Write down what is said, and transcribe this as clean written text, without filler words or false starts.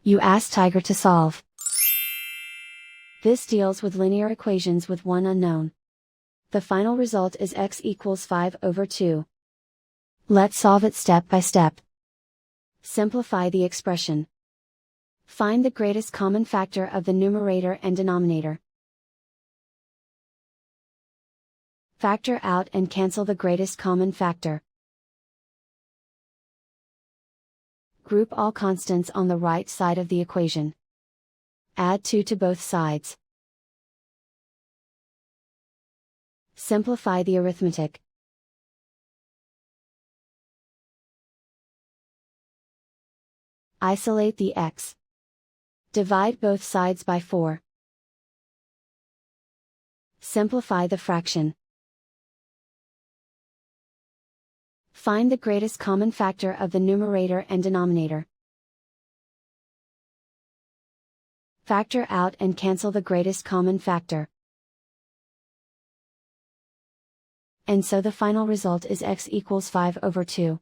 You ask Tiger to solve. This deals with linear equations with one unknown. The final result is x equals 5/2. Let's solve it step by step. Simplify the expression. Find the greatest common factor of the numerator and denominator. Factor out and cancel the greatest common factor. Group all constants on the right side of the equation. Add 2 to both sides. Simplify the arithmetic. Isolate the x. Divide both sides by 4. Simplify the fraction. Find the greatest common factor of the numerator and denominator. Factor out and cancel the greatest common factor. And so the final result is x equals 5/2.